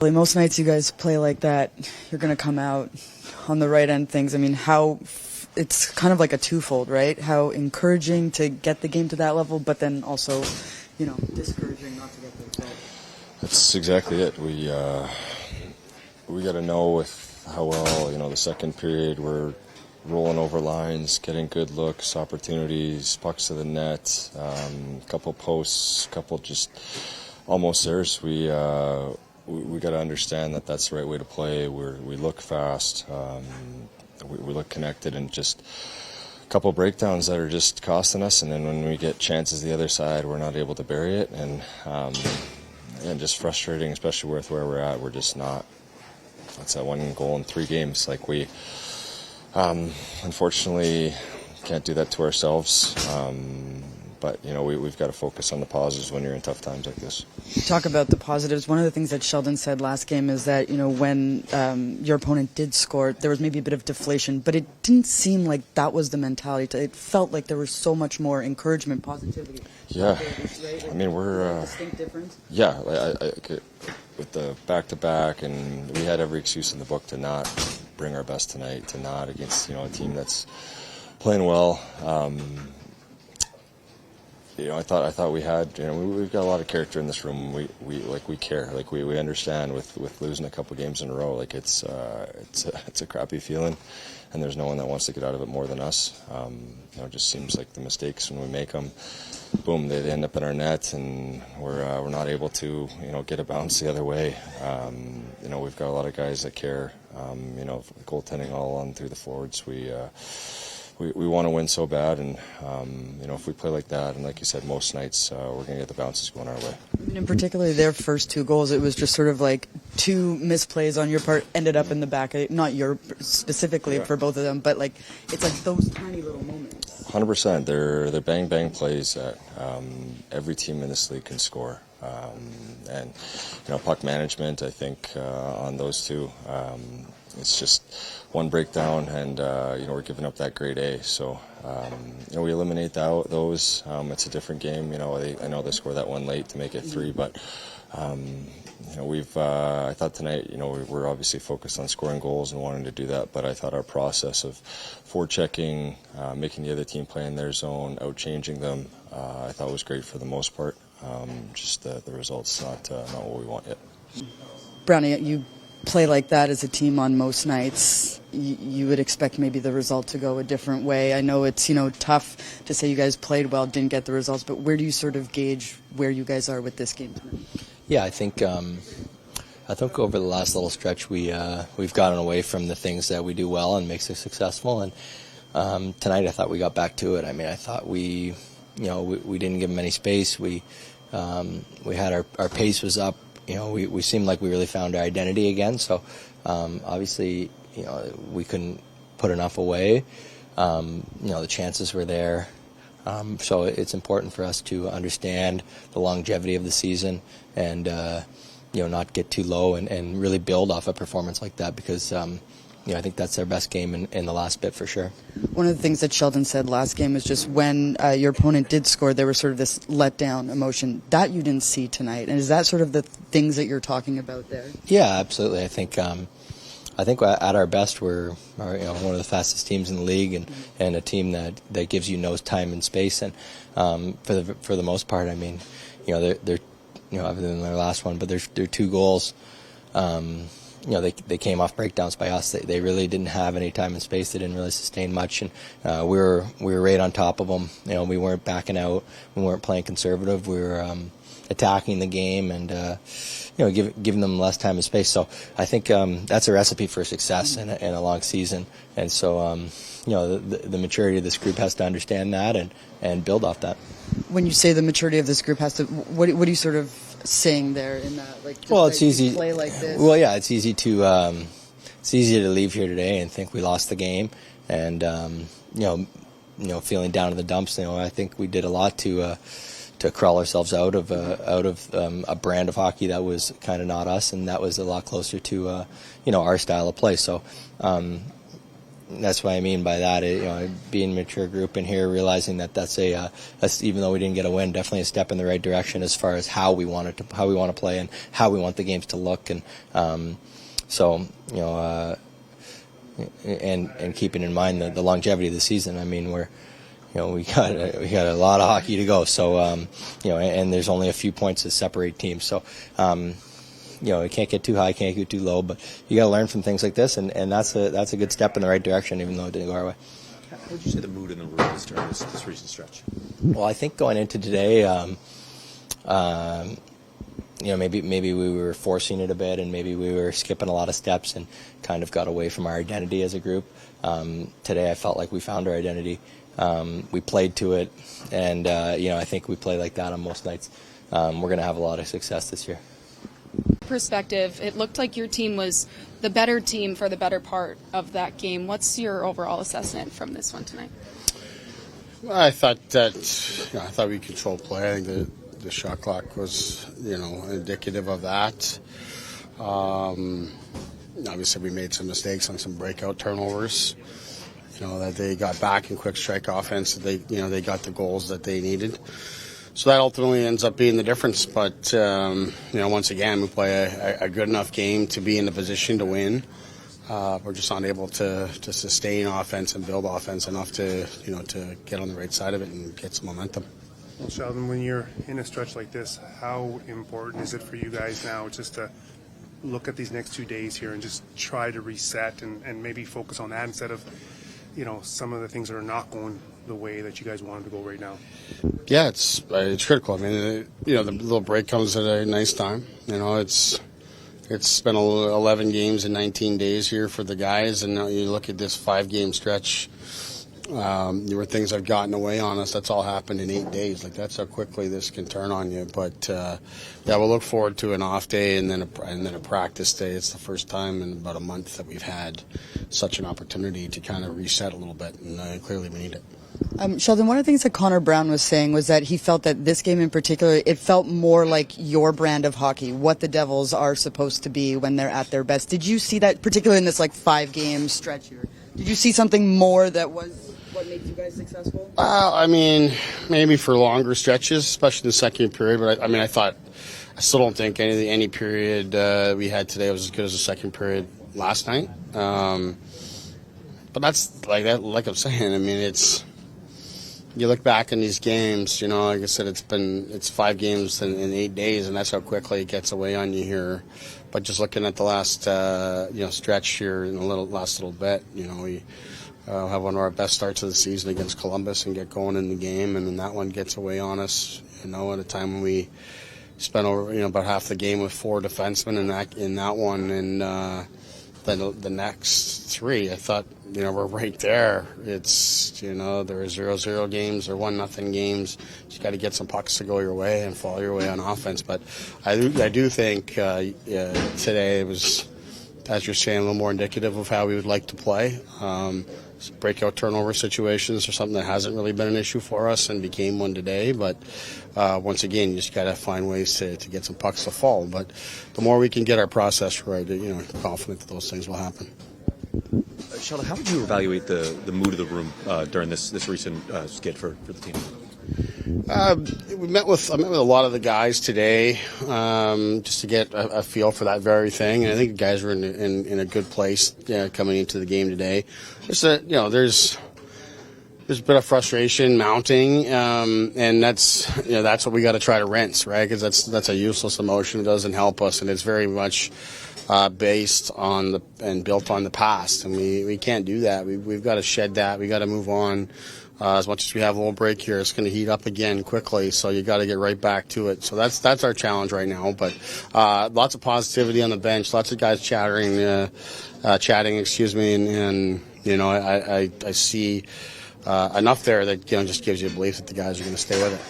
Most nights you guys play like that, you're going to come out on the right end things. I mean, it's kind of like a twofold, right? How encouraging to get the game to that level, but then also, discouraging not to get the result. That's exactly it. We got to know with how well, the second period we're rolling over lines, getting good looks, opportunities, pucks to the net, couple posts, couple just almost theirs. We got to understand that that's the right way to play. We look fast, we look connected, and just a couple breakdowns that are just costing us. And then when we get chances the other side, we're not able to bury it, and just frustrating, especially with where we're at. We're just not. That's that 1 goal in 3 games. Like we, unfortunately, can't do that to ourselves. But, we've got to focus on the positives when you're in tough times like this. Talk about the positives. One of the things that Sheldon said last game is that, when your opponent did score, there was maybe a bit of deflation, but it didn't seem like that was the mentality. It felt like there was so much more encouragement, positivity. Yeah. Right? I mean, we're... a distinct difference? Yeah. With the back-to-back, and we had every excuse in the book to not bring our best tonight, to not against, a team that's playing well. I thought we had, we've got a lot of character in this room. We care, we understand with losing a couple games in a row. It's a crappy feeling, and there's no one that wants to get out of it more than us. It just seems like the mistakes when we make them, boom, they end up in our net, and we're not able to get a bounce the other way. We've got a lot of guys that care. Goaltending all on through the forwards. We want to win so bad, and if we play like that, and like you said, most nights we're going to get the bounces going our way. And in particular, their first 2 goals, it was just sort of like 2 misplays on your part ended up in the back. Not your specifically for both of them, but it's like those tiny little moments. 100%. They're bang plays that every team in this league can score. And puck management, I think on those 2. It's just one breakdown, and we're giving up that grade A. So we eliminate those. It's a different game. I know they scored that one late to make it 3, but I thought tonight, we're obviously focused on scoring goals and wanting to do that. But I thought our process of forechecking, making the other team play in their zone, out-changing them, I thought was great for the most part. Just the results not what we want yet. Brownie, you play like that as a team on most nights. You would expect maybe the result to go a different way. I know it's tough to say you guys played well, didn't get the results, but where do you sort of gauge where you guys are with this game tonight? Yeah, I think over the last little stretch we've gotten away from the things that we do well and makes us successful, and tonight I thought we got back to it. I mean, I thought we didn't give them any space. We had our pace was up. We seemed like we really found our identity again. So obviously, we couldn't put enough away. The chances were there. So it's important for us to understand the longevity of the season and not get too low and really build off a performance like that, because I think that's their best game in the last bit for sure. One of the things that Sheldon said last game was just when your opponent did score, there was sort of this letdown emotion that you didn't see tonight. And is that sort of the things that you're talking about there? Yeah, absolutely. I think at our best we're one of the fastest teams in the league, and a team that gives you no time and space. And for the most part, I mean, they're other than their last one, but their 2 goals. They came off breakdowns by us. They really didn't have any time and space. They didn't really sustain much, and we were right on top of them. We weren't backing out. We weren't playing conservative. We were attacking the game and giving them less time and space. So I think that's a recipe for success in a long season. And so the maturity of this group has to understand that and build off that. When you say the maturity of this group has to, what are you sort of saying there in that? Well, it's easy. Play like this? Well, yeah, it's easy to leave here today and think we lost the game, and feeling down in the dumps. I think we did a lot to crawl ourselves out of a brand of hockey that was kind of not us, and that was a lot closer to our style of play. So that's what I mean by that. Being a mature group in here, realizing that's even though we didn't get a win, definitely a step in the right direction as far as how we want to play and how we want the games to look. And and keeping in mind the longevity of the season. I mean, we got a lot of hockey to go. So and there's only a few points that separate teams. So. It can't get too high, can't get too low, but you got to learn from things like this, and that's a good step in the right direction, even though it didn't go our way. How would you say the mood in the room is during this recent stretch? Well, I think going into today, maybe we were forcing it a bit, and maybe we were skipping a lot of steps and kind of got away from our identity as a group. Today, I felt like we found our identity. We played to it, and I think we play like that on most nights. We're going to have a lot of success this year. Perspective, it looked like your team was the better team for the better part of that game. What's your overall assessment from this one tonight? Well, I thought we controlled play. I think the shot clock was indicative of that. Obviously, we made some mistakes on some breakout turnovers. That they got back in quick strike offense. They got the goals that they needed. So that ultimately ends up being the difference. But, once again, we play a good enough game to be in the position to win. We're just unable to sustain offense and build offense enough to get on the right side of it and get some momentum. Well, Sheldon, when you're in a stretch like this, how important is it for you guys now just to look at these next 2 days here and just try to reset and maybe focus on that instead of, some of the things that are not going the way that you guys want them to go right now? Yeah, it's critical. I mean, the little break comes at a nice time. It's been 11 games in 19 days here for the guys, and now you look at this 5-game stretch where things have gotten away on us. That's all happened in 8 days. Like, that's how quickly this can turn on you. But we'll look forward to an off day and then a practice day. It's the first time in about a month that we've had such an opportunity to kind of reset a little bit, and clearly we need it. Sheldon, one of the things that Connor Brown was saying was that he felt that this game in particular, it felt more like your brand of hockey, what the Devils are supposed to be when they're at their best. Did you see that, particularly in this 5-game stretch here? Did you see something more that was what made you guys successful? I mean, maybe for longer stretches, especially in the second period. But I still don't think any period we had today was as good as the second period last night. But that's like I'm saying. I mean, you look back in these games, like I said, it's 5 games in 8 days, and that's how quickly it gets away on you here. But just looking at the last, stretch here in the last little bit, we have one of our best starts of the season against Columbus and get going in the game, and then that one gets away on us, at a time when we spent over, about half the game with 4 defensemen in that one, and then the next 3, I thought, we're right there. It's, there are 0-0 games or 1-0 games. You just got to get some pucks to go your way and fall your way on offense. But I do think today was, as you're saying, a little more indicative of how we would like to play. Breakout turnover situations are something that hasn't really been an issue for us and became one today. But once again, you just got to find ways to get some pucks to fall. But the more we can get our process right, I'm confident that those things will happen. Sheldon, how would you evaluate the mood of the room during this recent skid for the team? I met with a lot of the guys today just to get a feel for that very thing, and I think the guys were in a good place coming into the game today. There's a bit of frustration mounting, and that's what we got to try to rinse, right? Because that's a useless emotion. It doesn't help us, and it's very much based on and built on the past, and we can't do that. We've got to shed that. We got to move on. As much as we have a little break here, it's going to heat up again quickly, so you got to get right back to it. So that's our challenge right now. But lots of positivity on the bench, lots of guys chatting, and I see enough there that just gives you a belief that the guys are going to stay with it.